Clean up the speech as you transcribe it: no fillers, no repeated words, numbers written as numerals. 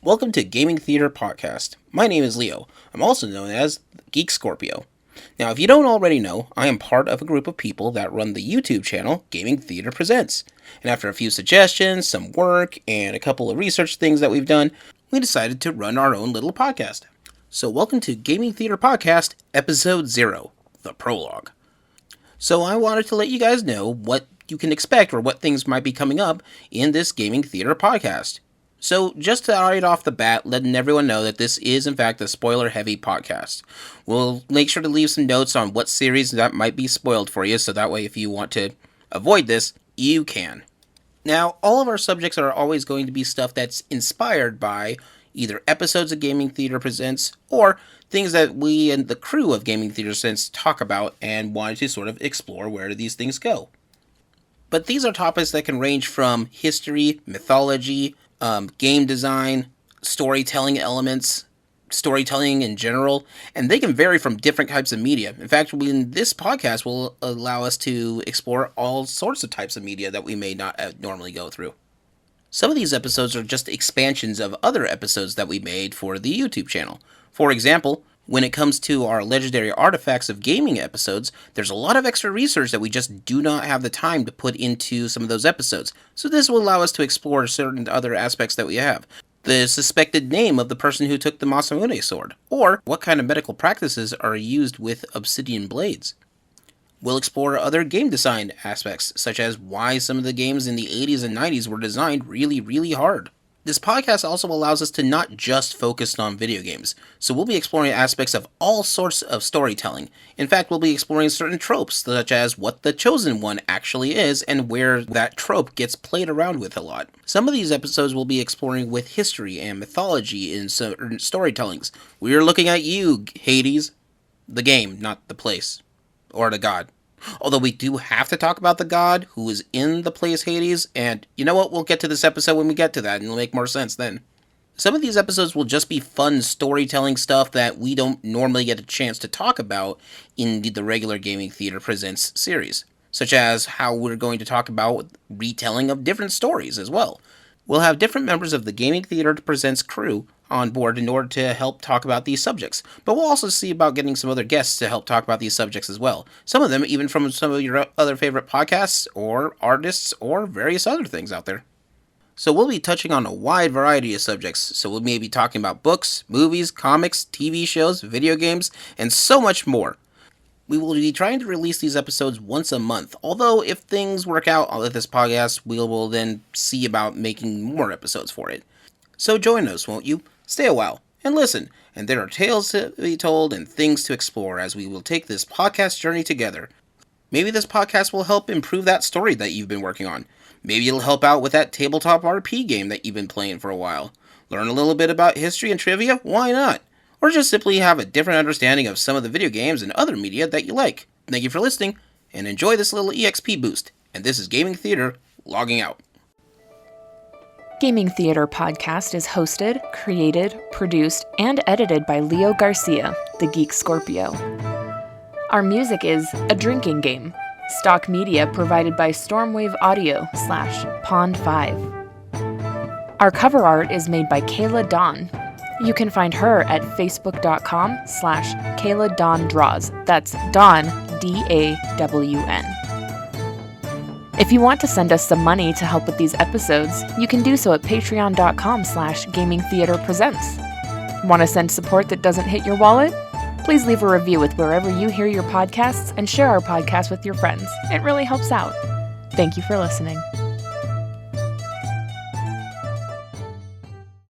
Welcome to Gaming Theater Podcast. My name is Leo. I'm also known as Geek Scorpio. Now, if you don't already know, I am part of a group of people that run the YouTube channel Gaming Theater Presents. And after a few suggestions, some work, and a couple of research things that we've done, we decided to run our own little podcast. So welcome to Gaming Theater Podcast, Episode 0, The Prologue. So I wanted to let you guys know what you can expect or what things might be coming up in this Gaming Theater Podcast. So, just to right off the bat, letting everyone know that this is, in fact, a spoiler-heavy podcast. We'll make sure to leave some notes on what series that might be spoiled for you, so that way if you want to avoid this, you can. Now, all of our subjects are always going to be stuff that's inspired by either episodes of Gaming Theater Presents, or things that we and the crew of Gaming Theater Presents talk about and wanted to sort of explore where these things go. But these are topics that can range from history, mythology, game design, storytelling elements, storytelling in general, and they can vary from different types of media. In fact, this podcast will allow us to explore all sorts of types of media that we may not normally go through. Some of these episodes are just expansions of other episodes that we made for the YouTube channel. For example, when it comes to our legendary artifacts of gaming episodes, there's a lot of extra research that we just do not have the time to put into some of those episodes. So this will allow us to explore certain other aspects that we have. The suspected name of the person who took the Masamune sword, or what kind of medical practices are used with obsidian blades. We'll explore other game design aspects, such as why some of the games in the 80s and 90s were designed really hard. This podcast also allows us to not just focus on video games, so we'll be exploring aspects of all sorts of storytelling. In fact, we'll be exploring certain tropes, such as what the Chosen One actually is and where that trope gets played around with a lot. Some of these episodes will be exploring with history and mythology in certain storytellings. We're looking at you, Hades. The game, not the place. Or the god. Although we do have to talk about the god who is in the place Hades, and you know what, we'll get to this episode when we get to that, and it'll make more sense then. Some of these episodes will just be fun storytelling stuff that we don't normally get a chance to talk about in the regular Gaming Theater Presents series, such as how we're going to talk about retelling of different stories as well. We'll have different members of the Gaming Theater Presents crew on board in order to help talk about these subjects. But we'll also see about getting some other guests to help talk about these subjects as well. Some of them even from some of your other favorite podcasts or artists or various other things out there. So we'll be touching on a wide variety of subjects. So we'll maybe talking about books, movies, comics, TV shows, video games, and so much more. We will be trying to release these episodes once a month, although if things work out with this podcast, we will then see about making more episodes for it. So join us, won't you? Stay a while and listen, and there are tales to be told and things to explore as we will take this podcast journey together. Maybe this podcast will help improve that story that you've been working on. Maybe it'll help out with that tabletop RP game that you've been playing for a while. Learn a little bit about history and trivia? Why not? Or just simply have a different understanding of some of the video games and other media that you like. Thank you for listening, and enjoy this little EXP boost. And this is Gaming Theater, logging out. Gaming Theater Podcast is hosted, created, produced, and edited by Leo Garcia, the Geek Scorpio. Our music is A Drinking Game. Stock media provided by Stormwave Audio /Pond5. Our cover art is made by Kayla Dawn. You can find her at facebook.com/Kayla Dawn Draws. That's Dawn, D-A-W-N. If you want to send us some money to help with these episodes, you can do so at patreon.com/Gaming Theater Presents. Want to send support that doesn't hit your wallet? Please leave a review with wherever you hear your podcasts and share our podcast with your friends. It really helps out. Thank you for listening.